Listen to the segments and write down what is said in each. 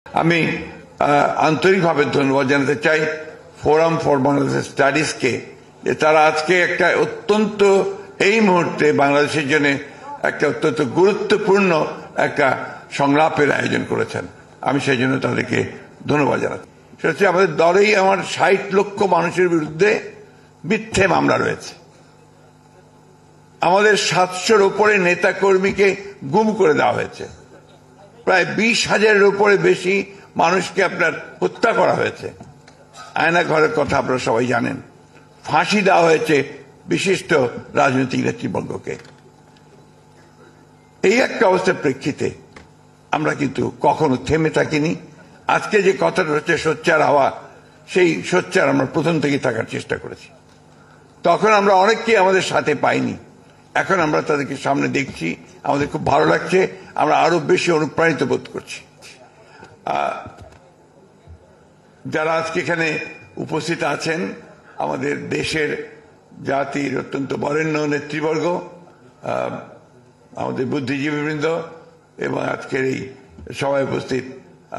আমি আন্তরিকভাবে ধন্যবাদ জানাতে চাই ফোরাম ফর বাংলাদেশ স্টাডিজকে যে তারা আজকে একটা অত্যন্ত এই মুহূর্তে বাংলাদেশের জন্য একটা অত্যন্ত গুরুত্বপূর্ণ একটা সংলাপের আয়োজন করেছেন। আমি সেই জন্য তাদেরকে ধন্যবাদ জানাচ্ছি। সেটা হচ্ছে আমাদের দলেই আমার ৬০ লক্ষ মানুষের বিরুদ্ধে মিথ্যে মামলা রয়েছে। আমাদের ৭০০-র উপরে নেতা কর্মীকে গুম করে দেওয়া হয়েছে। প্রায় ২০,০০০-এর উপরে বেশি মানুষকে আপনার হত্যা করা হয়েছে। আয়না ঘরের কথা আপনারা সবাই জানেন। ফাঁসি দেওয়া হয়েছে বিশিষ্ট রাজনৈতিক নেতৃবর্গকে। এই একটা অবস্থার প্রেক্ষিতে আমরা কিন্তু কখনো থেমে থাকিনি। আজকে যে কথাটা হচ্ছে সোচ্চার হওয়া, সেই সোচ্চার আমরা প্রথম থেকে থাকার চেষ্টা করেছি। তখন আমরা অনেককে আমাদের সাথে পাইনি, এখন আমরা তাদেরকে সামনে দেখছি, আমাদের খুব ভালো লাগছে, আমরা আরো বেশি অনুপ্রাণিত বোধ করছি। যারা আজকে এখানে উপস্থিত আছেন, আমাদের দেশের জাতির অত্যন্ত বরেণ্য নেতৃবর্গ, আমাদের বুদ্ধিজীবীবৃন্দ এবং আজকের এই সভায় উপস্থিত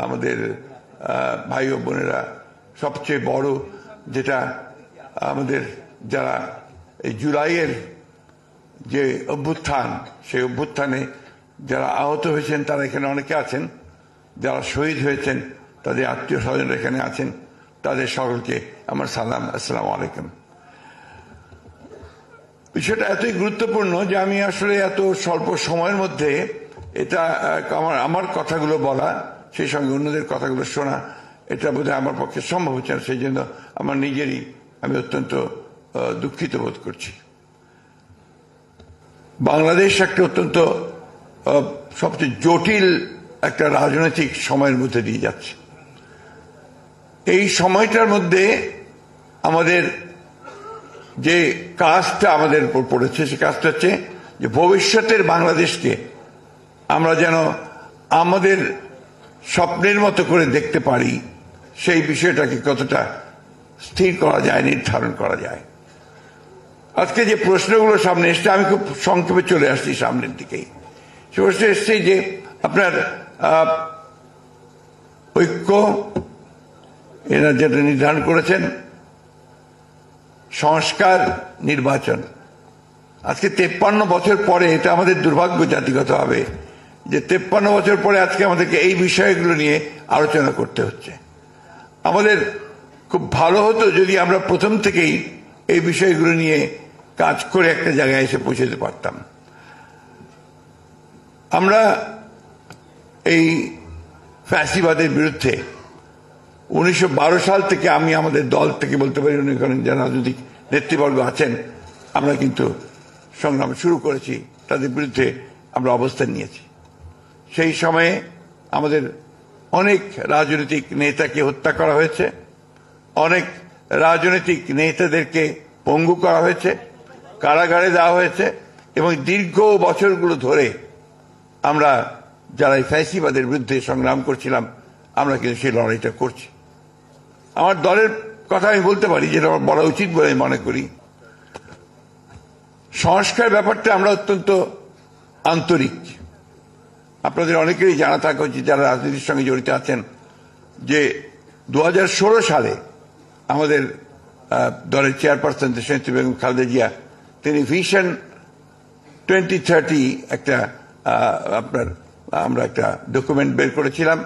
আমাদের ভাই ও বোনেরা, সবচেয়ে বড় যেটা আমাদের যারা এই জুলাইয়ের যে অভ্যুত্থান, সেই অভ্যুত্থানে যারা আহত হয়েছেন তারা এখানে অনেকে আছেন, যারা শহীদ হয়েছেন তাদের আত্মীয় স্বজনরা এখানে আছেন, তাদের সকলকে আমার সালাম, আসসালামু আলাইকুম। বিষয়টা এতই গুরুত্বপূর্ণ যে আমি আসলে এত স্বল্প সময়ের মধ্যে এটা আমার কথাগুলো বলা, সেই সঙ্গে অন্যদের কথাগুলো শোনা, এটা বোধহয় আমার পক্ষে সম্ভব হচ্ছে না। সেই জন্য আমার নিজেরই আমি অত্যন্ত দুঃখিত বোধ করছি। বাংলাদেশ একটা অত্যন্ত সবচেয়ে জটিল একটা রাজনৈতিক সময়ের মধ্যে দিয়ে যাচ্ছে। এই সময়টার মধ্যে আমাদের যে কাজটা আমাদের উপর পড়েছে, সে কাজটা হচ্ছে যে ভবিষ্যতের বাংলাদেশকে আমরা যেন আমাদের স্বপ্নের মতো করে দেখতে পারি, সেই বিষয়টাকে কতটা স্থির করা যায়, নির্ধারণ করা যায়। আজকে যে প্রশ্নগুলো সামনে এসছে, আমি খুব সংক্ষেপে চলে আসছি সামনের দিকেই। সে প্রশ্ন এসছে যে আপনার ঐক্য এরা যেটা নির্ধারণ করেছেন, সংস্কার, নির্বাচন। আজকে 53 বছর পরে, এটা আমাদের দুর্ভাগ্য জাতিগতভাবে যে 53 বছর পরে আজকে আমাদেরকে এই বিষয়গুলো নিয়ে আলোচনা করতে হচ্ছে। আমাদের খুব ভালো হতো যদি আমরা প্রথম থেকেই এই বিষয়গুলো নিয়ে কাজ করে একটা জায়গায় এসে পৌঁছতে পারতাম। আমরা এই ফ্যাসিবাদের বিরুদ্ধে 1912 সাল থেকে আমি আমাদের দল থেকে বলতে পারি, যারা রাজনৈতিক নেতৃবর্গ আছেন, আমরা কিন্তু সংগ্রাম শুরু করেছি, তাদের বিরুদ্ধে আমরা অবস্থান নিয়েছি। সেই সময়ে আমাদের অনেক রাজনৈতিক নেতাকে হত্যা করা হয়েছে, অনেক রাজনৈতিক নেতাদেরকে পঙ্গু করা হয়েছে, কারাগারে দেওয়া হয়েছে, এবং দীর্ঘ বছরগুলো ধরে আমরা যারা এই ফ্যাসিবাদের বিরুদ্ধে সংগ্রাম করছিলাম, আমরা কিন্তু সেই লড়াইটা করছি। আমার দলের কথা আমি বলতে পারি, যেটা আমার বলা উচিত বলে আমি মনে করি। সংস্কার ব্যাপারটা আমরা অত্যন্ত আন্তরিক। আপনাদের অনেকেরই জানা থাকা উচিত যারা রাজনীতির সঙ্গে জড়িত আছেন যে 2016 সালে আমাদের দলের চেয়ারপারসন দেশনেত্রী বেগম খালেদা জিয়া, তিনি ভিশন 2030 একটা আমরা একটা ডকুমেন্ট বের করেছিলাম,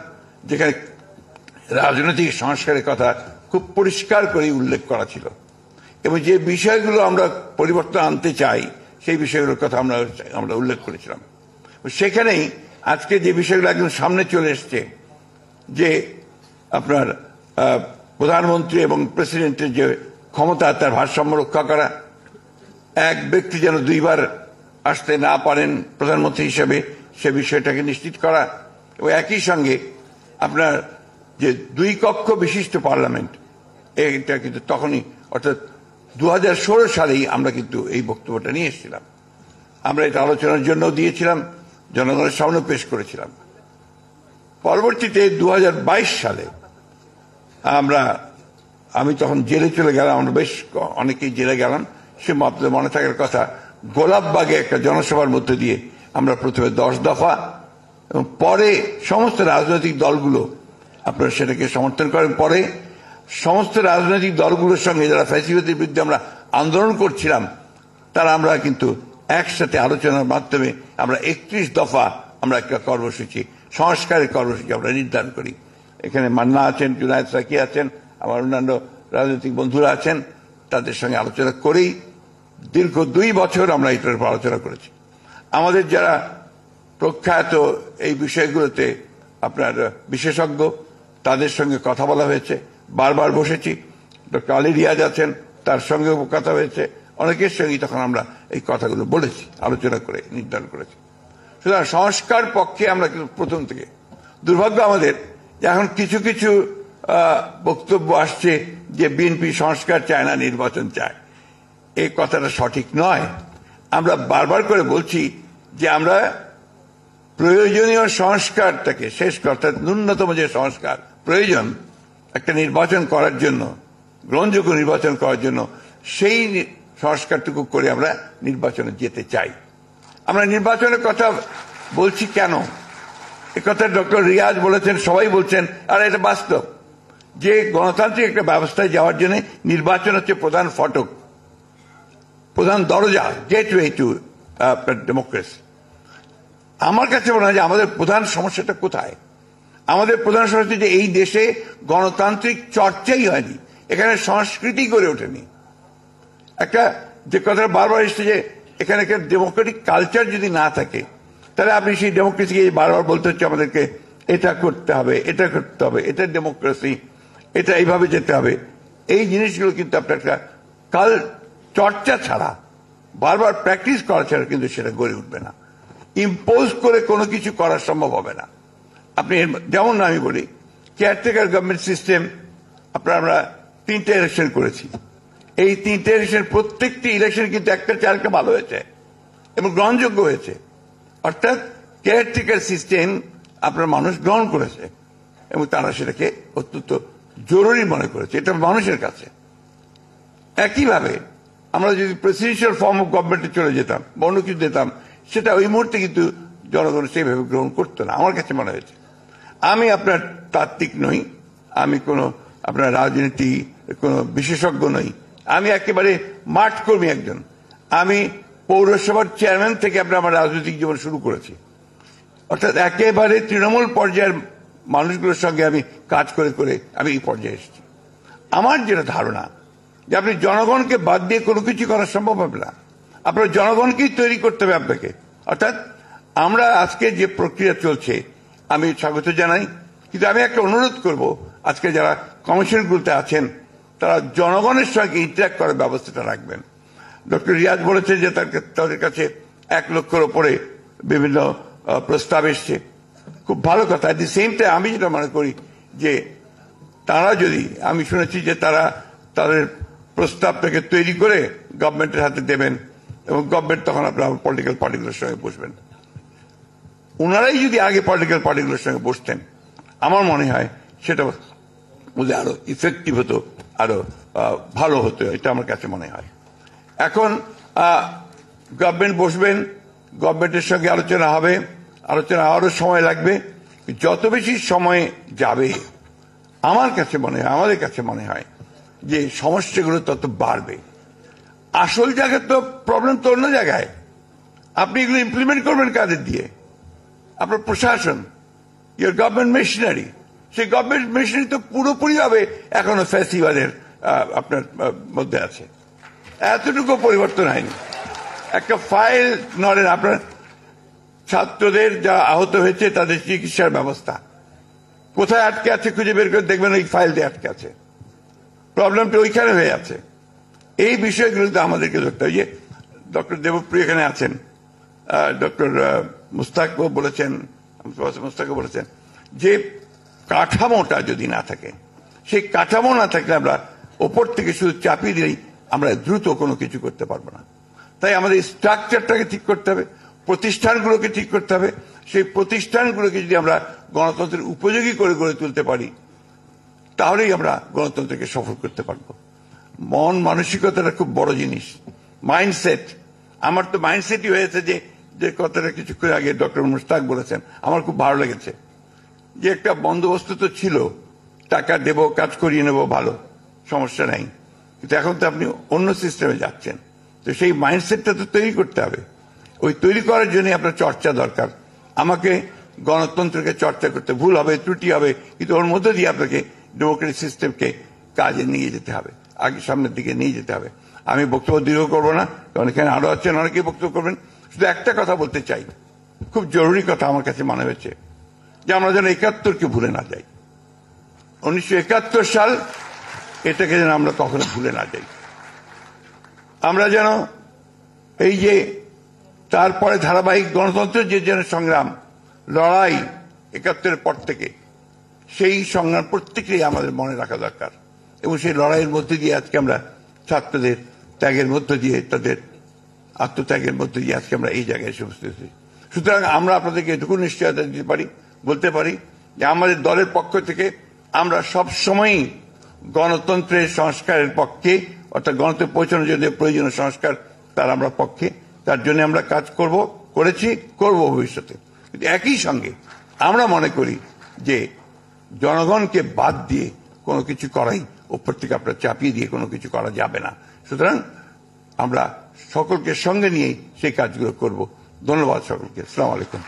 যেখানে রাজনৈতিক সংস্কারের কথা খুব পরিষ্কার করে উল্লেখ করা ছিল, এবং যে বিষয়গুলো আমরা পরিবর্তন আনতে চাই সেই বিষয়গুলোর কথা আমরা উল্লেখ করেছিলাম। সেখানেই আজকে যে বিষয়গুলো একদম সামনে চলে এসছে, যে আপনার প্রধানমন্ত্রী এবং প্রেসিডেন্টের যে ক্ষমতা, তার ভারসাম্য রক্ষা করা, এক ব্যক্তি যেন দুইবার আসতে না পারেন প্রধানমন্ত্রী হিসেবে, সে বিষয়টাকে নিশ্চিত করা, এবং একই সঙ্গে আপনার যে 2 কক্ষ বিশিষ্ট পার্লামেন্ট, এটা কিন্তু তখনই, অর্থাৎ 2016 সালেই আমরা কিন্তু এই বক্তব্যটা নিয়ে এসেছিলাম। আমরা এটা আলোচনার জন্য দিয়েছিলাম, জনগণের সামনে পেশ করেছিলাম। পরবর্তীতে 2022 সালে আমি তখন জেলে চলে গেলাম, আমরা বেশ অনেকেই জেলে গেলাম। সে মনে থাকার কথা, গোলাপবাগে একটা জনসভার মধ্যে দিয়ে আমরা প্রথমে 10 দফা এবং পরে সমস্ত রাজনৈতিক দলগুলো আপনারা সেটাকে সমর্থন করেন। পরে সমস্ত রাজনৈতিক দলগুলোর সঙ্গে যারা ফ্যাসিবাদের বিরুদ্ধে আমরা আন্দোলন করছিলাম তারা আমরা কিন্তু একসাথে আলোচনার মাধ্যমে আমরা 31 দফা আমরা একটা কর্মসূচি, সংস্কারের কর্মসূচি আমরা নির্ধারণ করি। এখানে মান্না আছেন, জুনায়েদ সাকি আছেন, আমার অন্যান্য রাজনৈতিক বন্ধুরা আছেন, তাদের সঙ্গে আলোচনা করেই দীর্ঘ 2 বছর আমরা এটার উপর আলোচনা করেছি। আমাদের যারা প্রখ্যাত এই বিষয়গুলোতে আপনার বিশেষজ্ঞ তাদের সঙ্গে কথা বলা হয়েছে, বারবার বসেছি। ডক্টর আলী রিয়াজ আছেন, তার সঙ্গেও কথা হয়েছে, অনেকের সঙ্গেই তখন আমরা এই কথাগুলো বলেছি, আলোচনা করে নির্ধারণ করেছি। সুতরাং সংস্কার পক্ষে আমরা কিন্তু প্রথম থেকে। দুর্ভাগ্য আমাদের যে এখন কিছু কিছু বক্তব্য আসছে যে বিএনপি সংস্কার চায় না, নির্বাচন চায়। এই কথাটা সঠিক নয়। আমরা বারবার করে বলছি যে আমরা প্রয়োজনীয় সংস্কারটাকে শেষ করতে, ন্যূনতম যে সংস্কার প্রয়োজন একটা নির্বাচন করার জন্য, গ্রহণযোগ্য নির্বাচন করার জন্য, সেই সংস্কারটুকু করে আমরা নির্বাচনে যেতে চাই। আমরা নির্বাচনের কথা বলছি কেন? এ কথা ডক্টর রিয়াজ বলেছেন, সবাই বলছেন, আর এটা বাস্তব যে গণতান্ত্রিক একটা ব্যবস্থায় যাওয়ার জন্য নির্বাচন হচ্ছে প্রধান ফটক, প্রধান দরজা, গেটওয়ে টু ডেমোক্রেসি। আমার কাছে মনে হয় যে আমাদের প্রধান সমস্যাটা কোথায়? আমাদের প্রধান সমস্যা যে এই দেশে গণতান্ত্রিক চর্চাই হয়নি, এখানে সংস্কৃতি গড়ে ওঠেনি। একটা যে কথাটা বারবার এসছে যে এখানে একটা ডেমোক্রেটিক কালচার যদি না থাকে তাহলে আপনি সেই ডেমোক্রেসিকে বারবার বলতে হচ্ছে আমাদেরকে এটা করতে হবে, এটা করতে হবে, এটা ডেমোক্রেসি, এটা এইভাবে যেতে হবে। এই জিনিসগুলো কিন্তু আপনার একটা কাল চর্চা ছাড়া, বারবার প্র্যাকটিস করা ছাড়া কিন্তু সেটা গড়ে উঠবে না। ইম্পোজ করে কোনো কিছু করা সম্ভব হবে না। আপনি যেমন আমি বলি, কেয়ারটেকার গভর্নমেন্ট সিস্টেম আপনার আমরা 3টে ইলেকশন করেছি। এই 3টে ইলেকশন, প্রত্যেকটি ইলেকশন কিন্তু একটা চালটা ভালো হয়েছে এবং গ্রহণযোগ্য হয়েছে। অর্থাৎ কেয়ারটেকার সিস্টেম আপনার মানুষ গ্রহণ করেছে এবং তারা সেটাকে অত্যন্ত জরুরি মনে করেছে, এটা মানুষের কাছে। একইভাবে আমরা যদি প্রেসিডেন্সিয়াল ফর্ম অফ গভর্নমেন্টে চলে যেতাম, অন্য কিছু দিতাম, সেটা ওই মুহূর্তে কিন্তু জনগণ সেইভাবে গ্রহণ করতো না, আমার কাছে মনে হয়েছে। আমি আপনার তাত্ত্বিক নই, আমি কোনো আপনার রাজনীতি কোনো বিশেষজ্ঞ নই, আমি একেবারে মাঠ কর্মী একজন। আমি পৌরসভার চেয়ারম্যান থেকে আপনার আমার রাজনৈতিক জীবন শুরু করেছি। অর্থাৎ একেবারে তৃণমূল পর্যায়ের মানুষগুলোর সঙ্গে আমি কাজ করে করে আমি এই পর্যায়ে এসেছি। আমার যেটা ধারণা যে আপনি জনগণকে বাদ দিয়ে কোনো কিছু করা সম্ভব হবে না, আপনার জনগণকেই তৈরি করতে হবে আপনাকে। অর্থাৎ আমরা আজকে যে প্রক্রিয়া চলছে আমি স্বাগত জানাই, কিন্তু আমি একটা অনুরোধ করব, আজকে যারা কমিশনগুলোতে আছেন তারা জনগণের সঙ্গে ইন্টারাক্ট করার ব্যবস্থাটা রাখবেন। ডক্টর রিয়াজ বলেছেন যে তাদের কাছে 1 লক্ষের ওপরে বিভিন্ন প্রস্তাব এসছে, খুব ভালো কথা। এট দি সেম টাইম আমি যেটা মনে করি যে তারা যদি, আমি শুনেছি যে তারা তাদের প্রস্তাবটাকে তৈরি করে গভর্নমেন্টের হাতে দেবেন এবং গভর্নমেন্ট তখন আপনার পলিটিক্যাল পার্টিগুলোর সঙ্গে বসবেন। ওনারাই যদি আগে পলিটিক্যাল পার্টিগুলোর সঙ্গে বসতেন আমার মনে হয় সেটা বোধহয় আরো ইফেক্টিভ হতো, আরো ভালো হতো, এটা আমার কাছে মনে হয়। এখন গভর্নমেন্ট বসবেন, গভর্নমেন্টের সঙ্গে আলোচনা হবে, আলোচনা আরো সময় লাগবে। যত বেশি সময় যাবে আমার কাছে মনে হয়, আমাদের কাছে মনে হয় যে সমস্যাগুলো তত বাড়বে। আসল জায়গায় তো প্রবলেম তো অন্য জায়গায়। আপনি এগুলো ইমপ্লিমেন্ট করবেন কাদের দিয়ে? আপনার প্রশাসন, ইয়োর গভর্নমেন্ট মেশিনারি, সেই গভর্নমেন্ট মেশিনারি তো পুরোপুরি ভাবে এখনো ফ্যাসিবাদের আপনার মধ্যে আছে, এতটুকু পরিবর্তন হয়নি। একটা ফাইল নড়েন, আপনার ছাত্রদের যা আহত হয়েছে তাদের চিকিৎসার ব্যবস্থা কোথায় আটকে আছে খুঁজে বের করে দেখবেন ওই ফাইল দিয়ে আটকে আছে, প্রবলেমটা ওইখানে হয়ে আছে। এই বিষয়গুলোতে আমাদেরকে ধরতে হবে। যে ডক্টর দেবপ্রিয় এখানে আছেন, ডক্টর মুস্তাকও বলেছেন যে কাঠামোটা যদি না থাকে, সেই কাঠামো না থাকলে আমরা ওপর থেকে শুধু চাপিয়ে দিলেই আমরা দ্রুত কোনো কিছু করতে পারবো না। তাই আমাদের স্ট্রাকচারটাকে ঠিক করতে হবে, প্রতিষ্ঠানগুলোকে ঠিক করতে হবে। সেই প্রতিষ্ঠানগুলোকে যদি আমরা গণতন্ত্রের উপযোগী করে গড়ে তুলতে পারি তাহলেই আমরা গণতন্ত্রকে সফল করতে পারবো। মন মানসিকতাটা খুব বড় জিনিস, মাইন্ডসেট। আমার তো মাইন্ডসেটই হয়েছে যে কথাটা কিছুক্ষণ আগে ডক্টর মুস্তাক বলেছেন, আমার খুব ভালো লেগেছে। যে একটা বন্দোবস্ত তো ছিল, টাকা দেব, কাজ করিয়ে নেব, ভালো, সমস্যা নাই, কিন্তু এখন তো আপনি অন্য সিস্টেমে যাচ্ছেন। তো সেই মাইন্ডসেটটা তো তৈরি করতে হবে। ওই তৈরি করার জন্য আপনার চর্চা দরকার। আমাকে গণতন্ত্রকে চর্চা করতে, ভুল হবে, ত্রুটি হবে, কিন্তু ওর মধ্যে দিয়ে আপনাকে ডেমোক্রেটিক সিস্টেমকে কাজে নিয়ে যেতে হবে, আগে সামনের দিকে নিয়ে যেতে হবে। আমি বক্তব্য দীর্ঘ করবো না, কারণ এখানে আরো আছেন, অনেকেই বক্তব্য করবেন। শুধু একটা কথা বলতে চাই, খুব জরুরি কথা আমার কাছে মনে হয়েছে, যে আমরা যেন ৭১কে ভুলে না যাই। ১৯৭১ সাল, এটাকে যেন আমরা কখনো ভুলে না যাই। আমরা যেন এই যে তারপরে ধারাবাহিক গণতন্ত্রের যে যেন সংগ্রাম, লড়াই ৭১-এর পর থেকে, সেই সংগ্রাম প্রত্যেকেই আমাদের মনে রাখা দরকার। এবং সেই লড়াইয়ের মধ্যে দিয়ে আজকে আমরা ছাত্রদের ত্যাগের মধ্য দিয়ে, তাদের আত্মত্যাগের মধ্যে দিয়ে আজকে আমরা এই জায়গায় এসে উপস্থিত হয়েছি। সুতরাং আমরা আপনাদেরকে এটুকু নিশ্চয়তা দিতে পারি, বলতে পারি, যে আমাদের দলের পক্ষ থেকে আমরা সব সময়ই গণতন্ত্রের সংস্কারের পক্ষে, অর্থাৎ গণতন্ত্রে পৌঁছানোর জন্য প্রয়োজনীয় সংস্কার, তার আমরা পক্ষে, তার জন্য আমরা কাজ করব, করেছি, করব ভবিষ্যতে। কিন্তু একই সঙ্গে আমরা মনে করি যে জনগণকে বাদ দিয়ে কোনো কিছু করাই, উপর থেকে আপনার চাপিয়ে দিয়ে কোনো কিছু করা যাবে না। সুতরাং আমরা সকলকে সঙ্গে নিয়েই সেই কাজগুলো করব। ধন্যবাদ সকলকে। আসসালামু আলাইকুম।